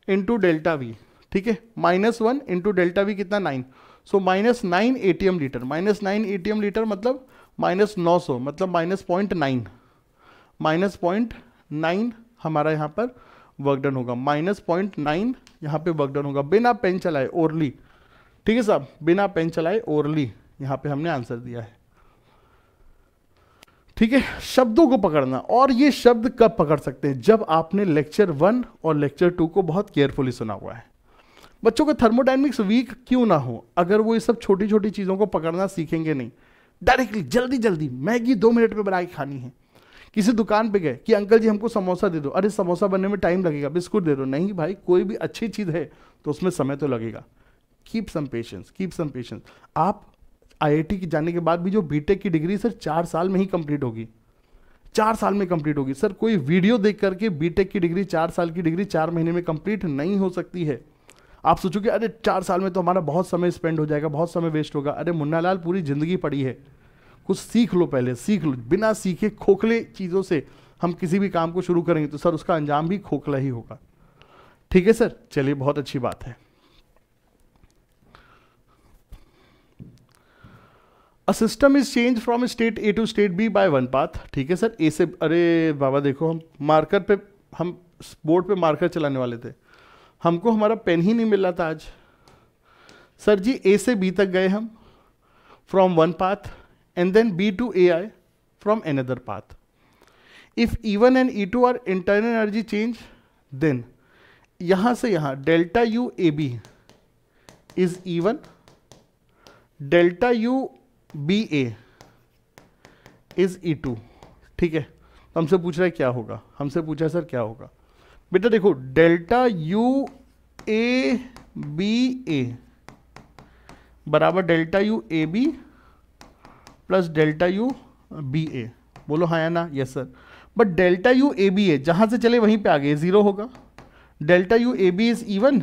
into delta V. ठीक है, -1 इंटू डेल्टा वी कितना? 9। So -9 ATM litre, -9 ATM litre मतलब -900, मतलब -0.9, -0.9 हमारा यहाँ पर वर्क डन होगा, -0.9 यहाँ पे वर्क डन होगा, बिना पेन चलाए ओरली। ठीक है साहब, बिना पेन चलाए ओरली यहाँ पे हमने आंसर दिया है। ठीक है, शब्दों को पकड़ना, और ये शब्द कब पकड़ सकते हैं? जब आपने लेक्चर 1 और लेक्चर 2 को बहुत केयरफुली सुना हुआ है। बच्चों का थर्मोडायनेमिक्स वीक क्यों ना हो, अगर वो ये सब छोटी छोटी चीज़ों को पकड़ना सीखेंगे नहीं। डायरेक्टली जल्दी जल्दी मैगी 2 मिनट में बना के खानी है। किसी दुकान पे गए कि अंकल जी हमको समोसा दे दो, अरे समोसा बनने में टाइम लगेगा, बिस्कुट दे दो। नहीं भाई, कोई भी अच्छी चीज़ है तो उसमें समय तो लगेगा। Keep some patience, keep some patience. आप आईआईटी की जाने के बाद भी जो बीटेक की डिग्री सर 4 साल में ही कंप्लीट होगी, 4 साल में कंप्लीट होगी। सर कोई वीडियो देख करके बीटेक की डिग्री 4 साल की डिग्री 4 महीने में कंप्लीट नहीं हो सकती है। आप सोचोगे अरे 4 साल में तो हमारा बहुत समय स्पेंड हो जाएगा, बहुत समय वेस्ट होगा। अरे मुन्ना लाल, पूरी जिंदगी पड़ी है, कुछ सीख लो, पहले सीख लो। बिना सीखे खोखले चीज़ों से हम किसी भी काम को शुरू करेंगे तो सर उसका अंजाम भी खोखला ही होगा। ठीक है सर, चलिए बहुत अच्छी बात है। A system is change from state A to state B by one path. ठीक है सर, ए से, अरे बाबा देखो, हम मार्कर पे, हम बोर्ड पे मार्कर चलाने वाले थे, हमको हमारा पेन ही नहीं मिल रहा था आज। सर जी ए से बी तक गए हम from one path and then B to AI from another path. If E1 and E2 are internal energy change, then यहाँ से यहाँ delta U AB is E1, delta U BA is E2। ठीक है, तो हमसे पूछ रहा है क्या होगा, हमसे पूछा है सर क्या होगा। बेटा देखो, delta U A B A बराबर delta U A B plus delta U B A. बोलो हाँ या ना, yes sir. But delta U A B A जहाँ से चले वहीं पे आगे 0 होगा। Delta U A B is E1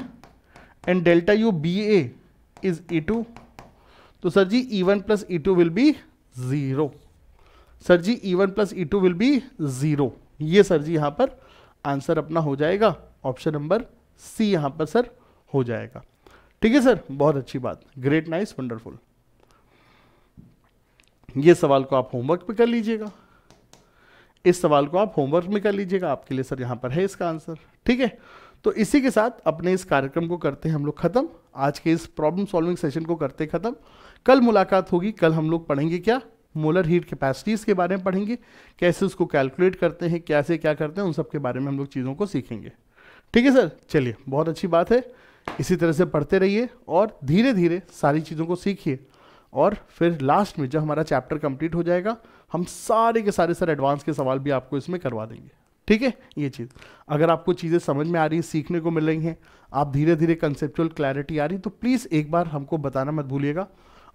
and delta U B A is E2। तो sir ji E1 plus E2 will be 0। Sir ji E1 plus E2 will be 0। ये sir जी यहाँ पर आंसर अपना हो जाएगा, ऑप्शन नंबर सी यहाँ पर सर हो जाएगा। ठीक है सर, बहुत अच्छी बात, ग्रेट, नाइस, वंडरफुल। ये सवाल को आप होमवर्क पे कर लीजिएगा, इस सवाल को आप होमवर्क में कर लीजिएगा, आपके लिए सर यहाँ पर है इसका आंसर। ठीक है, तो इसी के साथ अपने इस कार्यक्रम को करते हैं हम लोग खत्म। आज के इस प्रॉब्लम सॉल्विंग सेशन को करते खत्म। कल मुलाकात होगी, कल हम लोग पढ़ेंगे क्या, मोलर हीट कैपेसिटीज के बारे में पढ़ेंगे, कैसे उसको कैलकुलेट करते हैं, कैसे क्या करते हैं, उन सब के बारे में हम लोग चीज़ों को सीखेंगे। ठीक है सर, चलिए बहुत अच्छी बात है, इसी तरह से पढ़ते रहिए और धीरे धीरे सारी चीज़ों को सीखिए। और फिर लास्ट में जब हमारा चैप्टर कंप्लीट हो जाएगा, हम सारे के सारे सर एडवांस के सवाल भी आपको इसमें करवा देंगे। ठीक है, ये चीज़ अगर आपको चीज़ें समझ में आ रही है, सीखने को मिल रही हैं, आप धीरे धीरे कंसेप्चुअल क्लैरिटी आ रही, तो प्लीज़ एक बार हमको बताना मत भूलिएगा।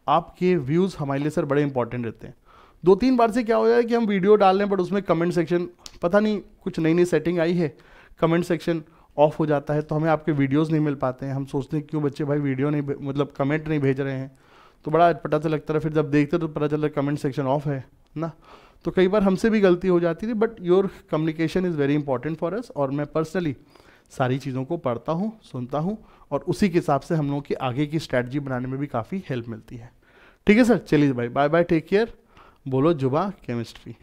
आपके व्यूज़ हमारे लिए सर बड़े इंपॉर्टेंट रहते हैं। 2-3 बार से क्या हो जाए कि हम वीडियो डाल रहे हैं बट उसमें कमेंट सेक्शन, पता नहीं कुछ नई नई सेटिंग आई है, कमेंट सेक्शन ऑफ हो जाता है, तो हमें आपके वीडियोज़ नहीं मिल पाते हैं। हम सोचते हैं क्यों बच्चे भाई वीडियो नहीं, मतलब कमेंट नहीं भेज रहे हैं, तो बड़ा पता तो लगता है। फिर जब देखते तो पता चल रहा है कमेंट सेक्शन ऑफ है ना, तो कई बार हमसे भी गलती हो जाती थी। But your communication is very important for us, और मैं पर्सनली सारी चीज़ों को पढ़ता हूँ, सुनता हूँ, और उसी के हिसाब से हम लोगों की आगे की स्ट्रैटेजी बनाने में भी काफ़ी हेल्प मिलती है। ठीक है सर, चलिए भाई, बाय बाय, टेक केयर। बोलो जुबा केमिस्ट्री।